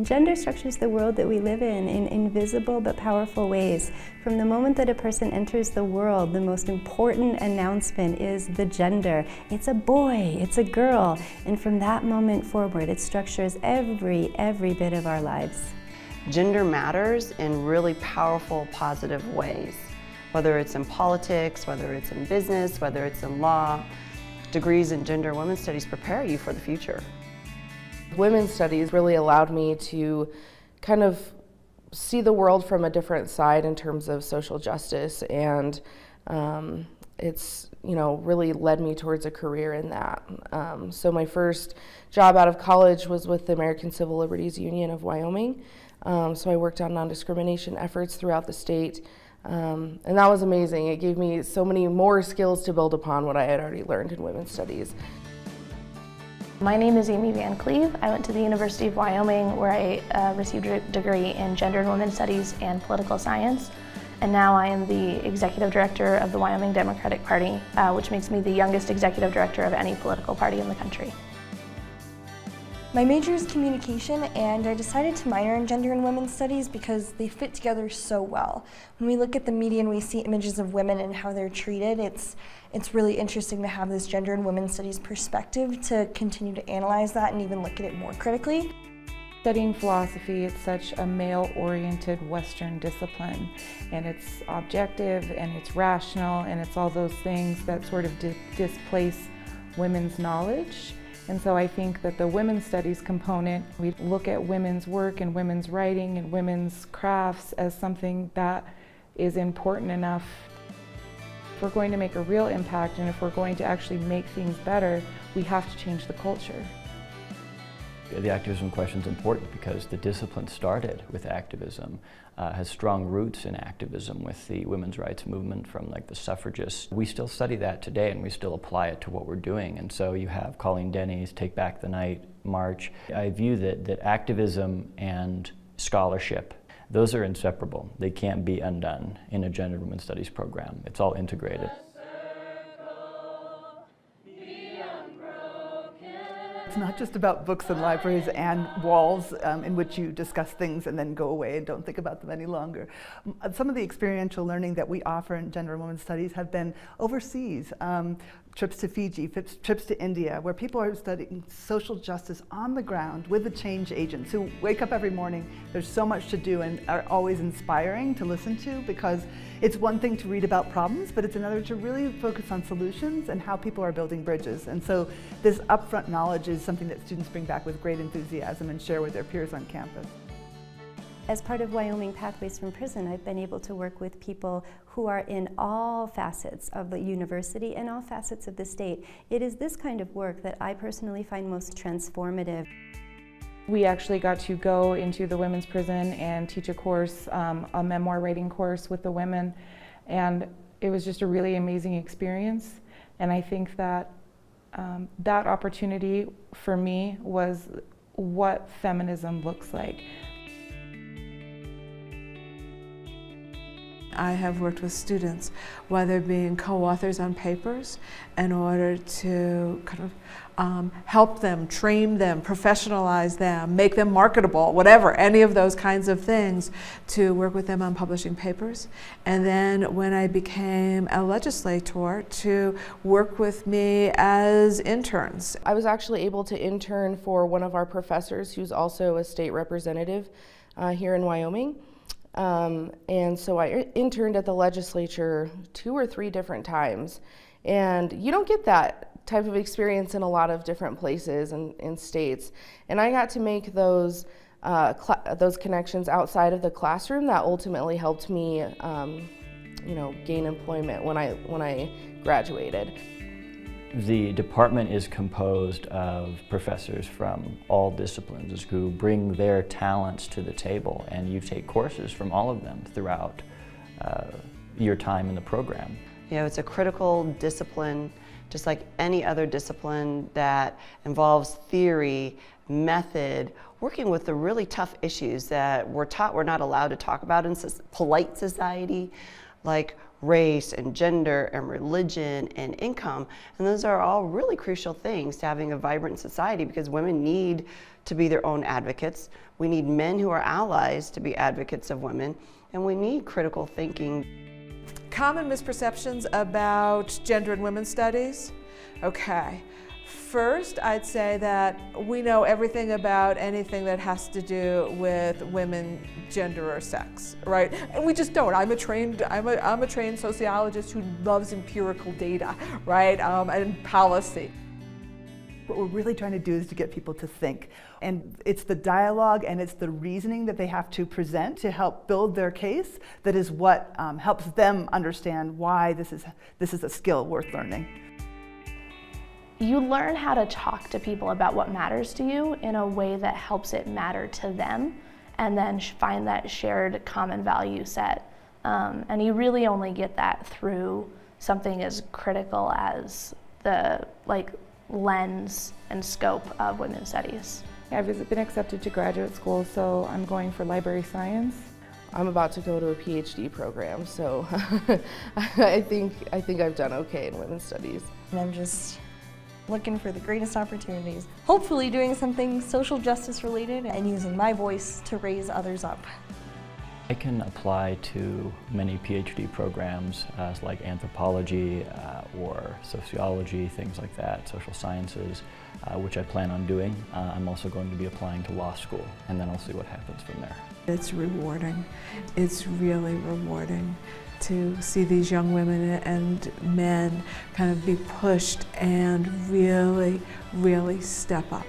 Gender structures the world that we live in invisible but powerful ways. From the moment that a person enters the world, the most important announcement is the gender. It's a boy, it's a girl, and from that moment forward, it structures every bit of our lives. Gender matters in really powerful, positive ways. Whether it's in politics, whether it's in business, whether it's in law, degrees in gender and women's studies prepare you for the future. Women's studies really allowed me to kind of see the world from a different side in terms of social justice, and it's really led me towards a career in that. So my first job out of college was with the American Civil Liberties Union of Wyoming. So I worked on non-discrimination efforts throughout the state, and that was amazing. It gave me so many more skills to build upon what I had already learned in women's studies. My name is Amy Van Cleve. I went to the University of Wyoming where I received a degree in gender and women's studies and political science. And now I am the executive director of the Wyoming Democratic Party, which makes me the youngest executive director of any political party in the country. My major is communication, and I decided to minor in gender and women's studies because they fit together so well. When we look at the media and we see images of women and how they're treated, it's really interesting to have this gender and women's studies perspective to continue to analyze that and even look at it more critically. Studying philosophy, it's such a male-oriented Western discipline, and it's objective and it's rational and it's all those things that sort of displace women's knowledge. And so I think that the women's studies component, we look at women's work and women's writing and women's crafts as something that is important enough. If we're going to make a real impact and if we're going to actually make things better, we have to change the culture. The activism question is important because the discipline started with activism, has strong roots in activism with the women's rights movement from like the suffragists. We still study that today and we still apply it to what we're doing. And so you have Colleen Denny's Take Back the Night march. I view that activism and scholarship, those are inseparable. They can't be undone in a gender and women's studies program. It's all integrated. It's not just about books and libraries and walls in which you discuss things and then go away and don't think about them any longer. Some of the experiential learning that we offer in gender and women's studies have been overseas. Trips to Fiji, trips to India, where people are studying social justice on the ground with the change agents who wake up every morning. There's so much to do and are always inspiring to listen to, because it's one thing to read about problems, but it's another to really focus on solutions and how people are building bridges. And so this upfront knowledge is something that students bring back with great enthusiasm and share with their peers on campus. As part of Wyoming Pathways from Prison, I've been able to work with people who are in all facets of the university and all facets of the state. It is this kind of work that I personally find most transformative. We actually got to go into the women's prison and teach a course, a memoir writing course with the women, and it was just a really amazing experience. And I think that that opportunity for me was what feminism looks like. I have worked with students, whether being co-authors on papers, in order to kind of help them, train them, professionalize them, make them marketable, whatever, any of those kinds of things, to work with them on publishing papers. And then when I became a legislator, to work with me as interns. I was actually able to intern for one of our professors who's also a state representative here in Wyoming. And so I interned at the legislature 2 or 3 different times, and you don't get that type of experience in a lot of different places and in states. And I got to make those connections outside of the classroom that ultimately helped me, gain employment when I graduated. The department is composed of professors from all disciplines who bring their talents to the table, and you take courses from all of them throughout your time in the program. You know, it's a critical discipline, just like any other discipline that involves theory, method, working with the really tough issues that we're taught we're not allowed to talk about in polite society, like race and gender and religion and income. And those are all really crucial things to having a vibrant society, because women need to be their own advocates. We need men who are allies to be advocates of women, and we need critical thinking. Common misperceptions about gender and women's studies. Okay. First, I'd say that we know everything about anything that has to do with women, gender, or sex, right? And we just don't. I'm a trained sociologist who loves empirical data, right? And policy. What we're really trying to do is to get people to think. And it's the dialogue and it's the reasoning that they have to present to help build their case that is what helps them understand why this is a skill worth learning. You learn how to talk to people about what matters to you in a way that helps it matter to them, and then find that shared common value set. And you really only get that through something as critical as the lens and scope of women's studies. I've been accepted to graduate school, so I'm going for library science. I'm about to go to a PhD program, so I think I've done okay in women's studies. And I'm just looking for the greatest opportunities. Hopefully doing something social justice related and using my voice to raise others up. I can apply to many PhD programs like anthropology or sociology, things like that, social sciences, which I plan on doing. I'm also going to be applying to law school, and then I'll see what happens from there. It's rewarding. It's really rewarding to see these young women and men kind of be pushed and really, really step up.